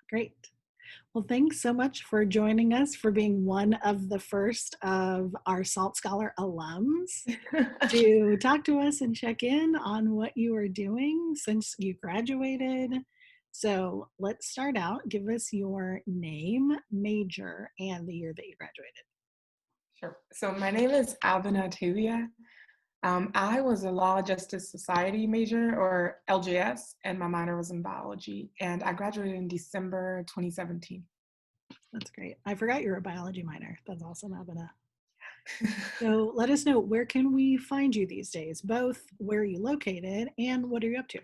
Great. Well, thanks so much for joining us, for being one of the first of our SALT Scholar alums to talk to us and check in on what you are doing since you graduated. So let's start out. Give us your name, major, and the year that you graduated. Sure. So my name is Abena Tawiah. I was a Law Justice Society major, or LJS, and my minor was in biology. And I graduated in December 2017. That's great. I forgot you're a biology minor. That's awesome, Abena. So let us know, where can we find you these days? Both where are you located and what are you up to?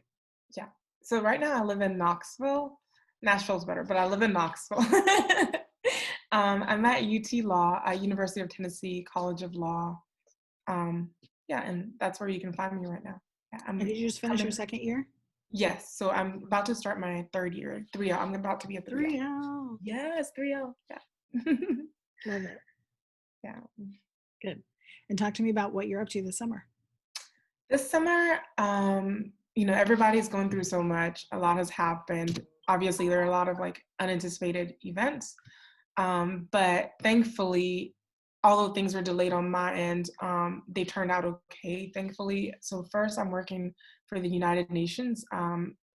Yeah. So right now I live in Knoxville. Nashville's better, but I live in Knoxville. I'm at UT Law, University of Tennessee College of Law. Um, yeah, and that's where you can find me right now. Yeah, And did you just finish your coming. second year? Yes, so I'm about to start my third year, 3L. I'm about to be a 3L. 3L. Yes, 3L. Yeah. Love it. Yeah. Good. And talk to me about what you're up to this summer. This summer, everybody's going through so much. A lot has happened. Obviously, there are a lot of like unanticipated events. But thankfully, although things were delayed on my end, they turned out okay, thankfully. So first, I'm working for the United Nations.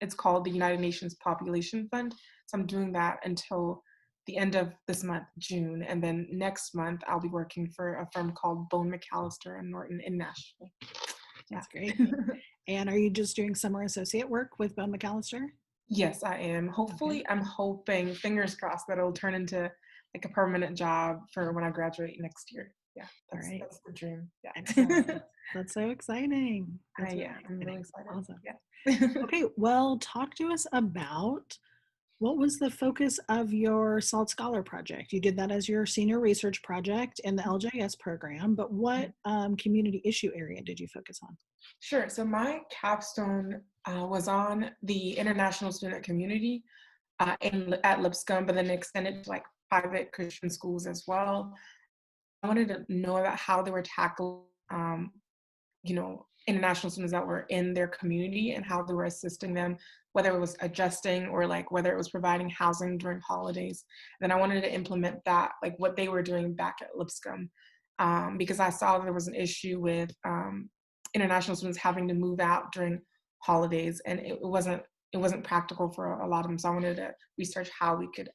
It's called the United Nations Population Fund. So I'm doing that until the end of this month, June. And then next month, I'll be working for a firm called Bone McAllister and Norton in Nashville. Yeah. That's great. And are you just doing summer associate work with Bone McAllister? Yes, I am. Okay. Hopefully, I'm hoping, fingers crossed, that it'll turn into like a permanent job for when I graduate next year. Yeah, All that's right. that's the dream. Excellent. Yeah. That's so exciting. That's really Yeah, I'm really exciting. excited. Awesome. Yeah. Okay, well, talk to us about what was the focus of your SALT Scholar project. You did that as your senior research project in the LJS program, but what community issue area did you focus on? Sure. So my capstone was on the international student community at Lipscomb, but then extended to like private Christian schools as well. I wanted to know about how they were tackling international students that were in their community and how they were assisting them, whether it was adjusting or like whether it was providing housing during holidays. And then I wanted to implement that, like what they were doing back at Lipscomb, because I saw there was an issue with international students having to move out during holidays, and it wasn't practical for a lot of them. So I wanted to research how we could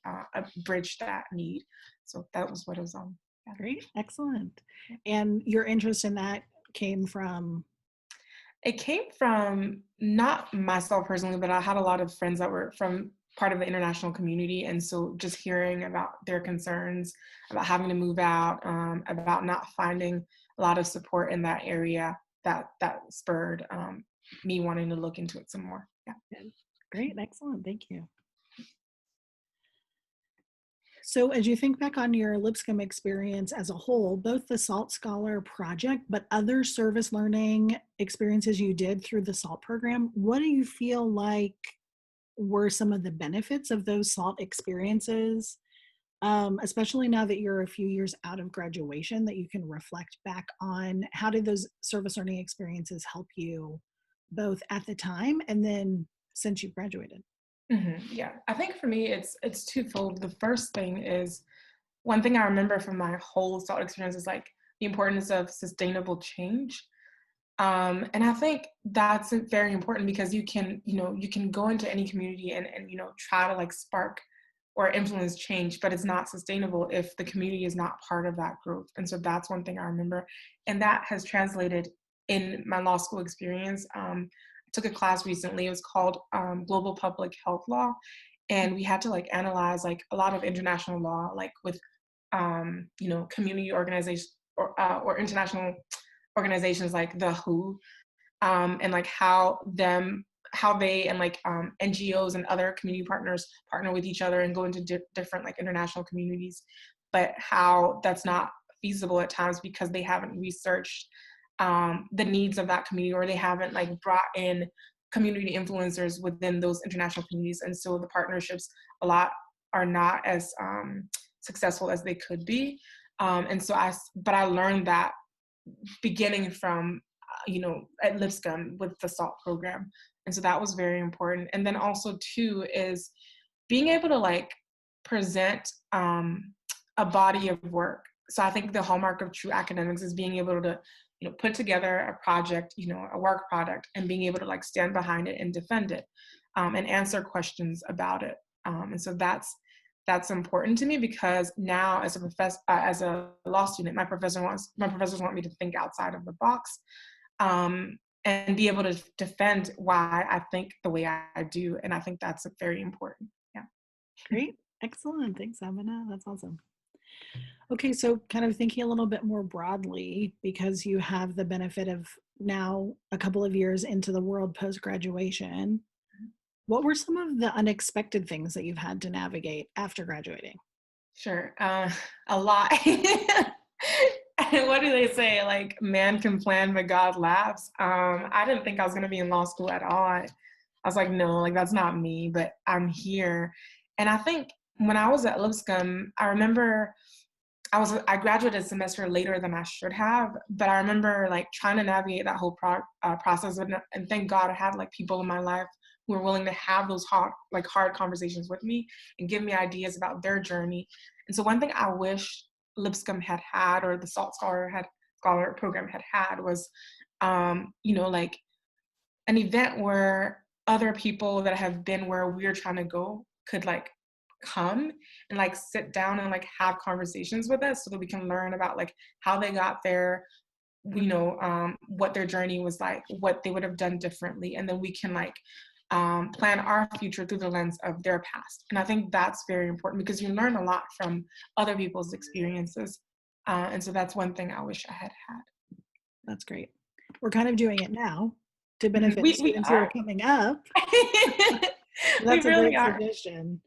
bridge that need. So that was what it was on. Yeah. Great, excellent. And your interest in that came from? It came from not myself personally, but I had a lot of friends that were from part of the international community. And so just hearing about their concerns about having to move out, about not finding a lot of support in that area, that spurred me wanting to look into it some more. Yeah. Great, excellent, thank you. So as you think back on your Lipscomb experience as a whole, both the SALT Scholar project, but other service learning experiences you did through the SALT program, what do you feel like were some of the benefits of those SALT experiences, especially now that you're a few years out of graduation, that you can reflect back on? How did those service learning experiences help you both at the time and then since you graduated? Yeah, I think for me it's twofold. The first thing is, one thing I remember from my whole SALT experience is like the importance of sustainable change. And I think that's very important because you can go into any community and try to like spark or influence change, but it's not sustainable if the community is not part of that growth. And so that's one thing I remember. And that has translated in my law school experience. I took a class recently. It was called Global Public Health Law. And we had to like analyze like a lot of international law, like with community organizations or international organizations like the WHO, and like how they and like NGOs and other community partners partner with each other and go into different like international communities, but how that's not feasible at times because they haven't researched the needs of that community, or they haven't like brought in community influencers within those international communities, and so the partnerships a lot are not as successful as they could be. But I learned that beginning from at Lipscomb with the SALT program. And so that was very important. And then also too is being able to like present a body of work. So I think the hallmark of true academics is being able to, put together a project, a work product, and being able to like stand behind it and defend it, and answer questions about it. And so that's important to me, because now as a professor, as a law student, my professors want me to think outside of the box, and be able to defend why I think the way I do. And I think that's very important. Yeah. Great. Excellent. Thanks, Abena. That's awesome. Okay, so kind of thinking a little bit more broadly, because you have the benefit of now a couple of years into the world post-graduation, what were some of the unexpected things that you've had to navigate after graduating? Sure. A lot. And what do they say? Like, man can plan, but God laughs. I didn't think I was going to be in law school at all. I was like, no, like that's not me, but I'm here. And I think when I was at Lipscomb, I remember I graduated a semester later than I should have, but I remember like trying to navigate that whole process, and thank God I had like people in my life who were willing to have those hard conversations with me and give me ideas about their journey. And so one thing I wish Lipscomb had, or the SALT Scholar program had was, like an event where other people that have been where we're trying to go could like come and like sit down and like have conversations with us, so that we can learn about like how they got there, what their journey was like, what they would have done differently, and then we can like plan our future through the lens of their past. And I think that's very important, because you learn a lot from other people's experiences, and so that's one thing I wish I had had. That's great. We're kind of doing it now to benefit the We students who are are. coming up. We That's a really great are. suggestion.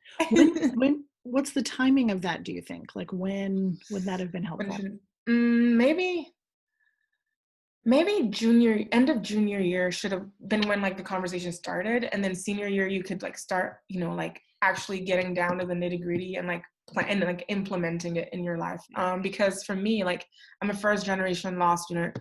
What's the timing of that, do you think? Like, when would that have been helpful? Maybe end of junior year should have been when like the conversation started, and then senior year you could like start, like actually getting down to the nitty-gritty and like plan and like implementing it in your life. Because for me, like, I'm a first generation law student.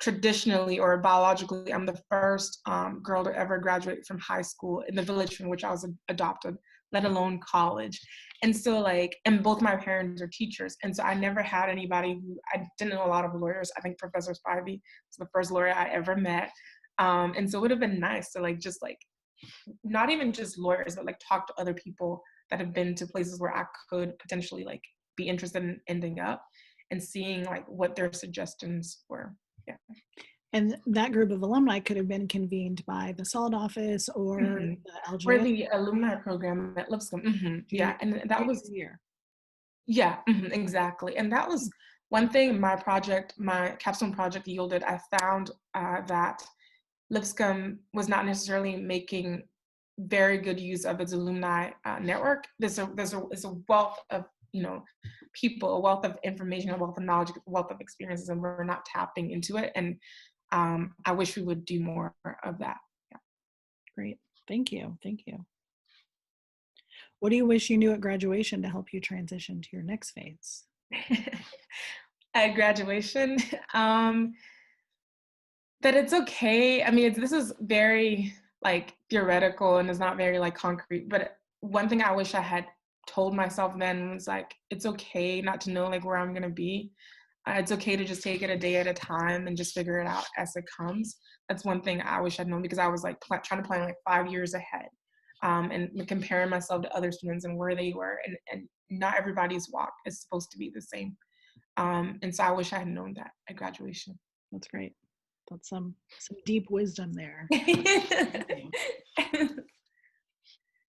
Traditionally or biologically, I'm the first girl to ever graduate from high school in the village in which I was adopted, let alone college. And so like, and both my parents are teachers. And so I never had anybody I didn't know a lot of lawyers. I think Professor Spivey was the first lawyer I ever met. And so it would have been nice to like, just like, not even just lawyers, but like talk to other people that have been to places where I could potentially like be interested in ending up, and seeing like what their suggestions were. Yeah. And that group of alumni could have been convened by the SALT office or Mm-hmm. the Or LGS the alumni program at Lipscomb. Mm-hmm. Yeah, and that was, year. yeah, exactly. And that was one thing my capstone project yielded. I found that Lipscomb was not necessarily making very good use of its alumni network. There's a wealth of people, a wealth of information, a wealth of knowledge, a wealth of experiences, and we're not tapping into it. And I wish we would do more of that. Yeah. Great. Thank you. Thank you. What do you wish you knew at graduation to help you transition to your next phase? At graduation, that it's okay. I mean, this is very like theoretical and it's not very like concrete, but one thing I wish I had told myself then was like, it's okay not to know like where I'm gonna be. It's okay to just take it a day at a time and just figure it out as it comes. That's one thing I wish I'd known, because I was like trying to plan like 5 years ahead, and comparing myself to other students and where they were, and not everybody's walk is supposed to be the same. And so I wish I had known that at graduation. That's great. That's some deep wisdom there.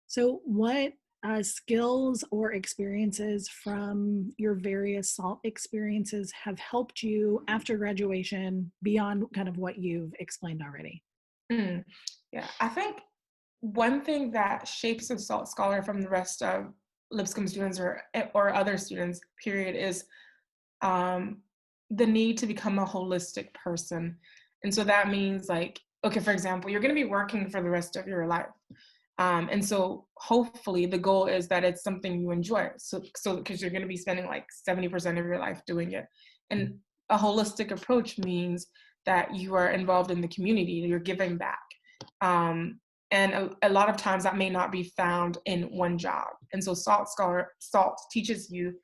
So what skills or experiences from your various SALT experiences have helped you after graduation beyond kind of what you've explained already? Yeah, I think one thing that shapes a SALT scholar from the rest of Lipscomb students or other students, period, is the need to become a holistic person. And so that means like, okay, for example, you're going to be working for the rest of your life. And so hopefully the goal is that it's something you enjoy. So because you're going to be spending like 70% of your life doing it. And a holistic approach means that you are involved in the community, you're giving back. And a lot of times that may not be found in one job. And so SALT teaches you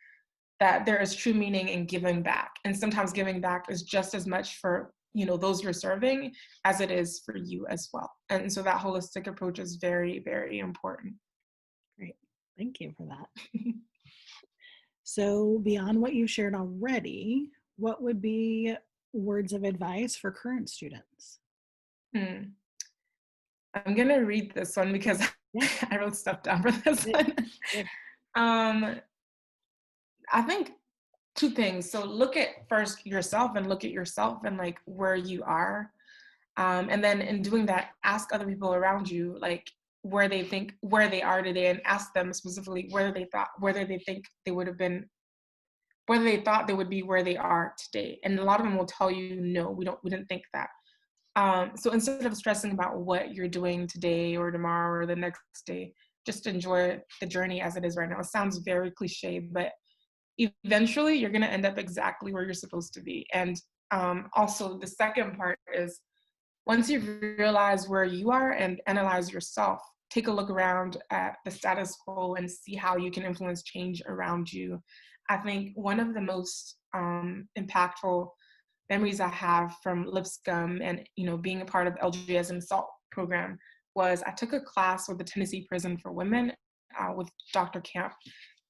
that there is true meaning in giving back. And sometimes giving back is just as much for, those you're serving as it is for you as well. And so that holistic approach is very, very important. Great. Thank you for that. So, beyond what you've shared already, what would be words of advice for current students? Hmm. I'm going to read this one because Yeah, I wrote stuff down for this good, one. good. um, I think two things. So look at first yourself and look at yourself and like where you are. And then in doing that, ask other people around you, like where they are today, and ask them specifically whether they think they would have been, whether they thought they would be where they are today. And a lot of them will tell you, no, we didn't think that. So instead of stressing about what you're doing today or tomorrow or the next day, just enjoy the journey as it is right now. It sounds very cliche, but eventually you're going to end up exactly where you're supposed to be. And also the second part is, once you realize where you are and analyze yourself, take a look around at the status quo and see how you can influence change around you. I think one of the most impactful memories I have from Lipscomb and being a part of LGS and SALT program was I took a class with the Tennessee Prison for Women with Dr. Camp.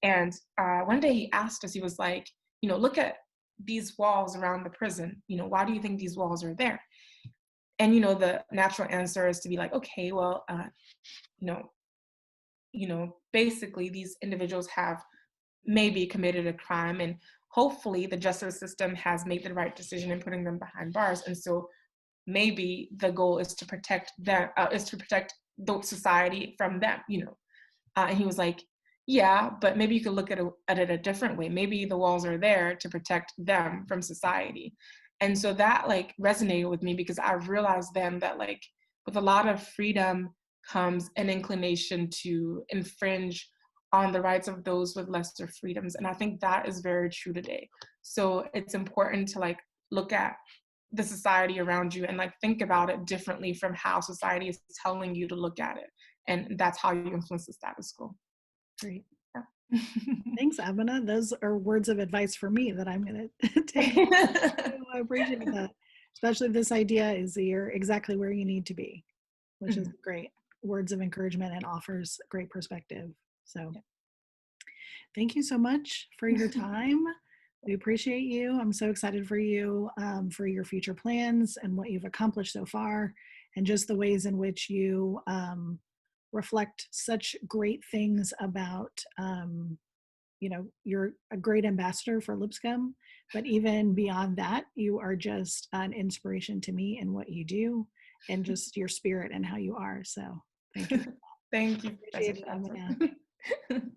And one day he asked us, he was like, look at these walls around the prison. Why do you think these walls are there? And the natural answer is to be like, okay, well, you know, basically these individuals have maybe committed a crime, and hopefully the justice system has made the right decision in putting them behind bars. And so maybe the goal is to protect them, is to protect the society from them. And he was like, yeah, but maybe you could look at it a different way. Maybe the walls are there to protect them from society. And so that like resonated with me, because I realized then that like with a lot of freedom comes an inclination to infringe on the rights of those with lesser freedoms. And I think that is very true today. So it's important to like look at the society around you and like think about it differently from how society is telling you to look at it. And that's how you influence the status quo. Great. Yeah. Thanks, Abena. Those are words of advice for me that I'm going to take. I appreciate that. Especially this idea is that you're exactly where you need to be, which is Mhm. great. Words of encouragement and offers great perspective. So Yeah. thank you so much for your time. We appreciate you. I'm so excited for you, for your future plans and what you've accomplished so far, and just the ways in which you reflect such great things about, you're a great ambassador for Lipscomb, but even beyond that, you are just an inspiration to me in what you do and just your spirit and how you are. So thank you. Thank you, Professor Appreciate it, Abena. Shatzer.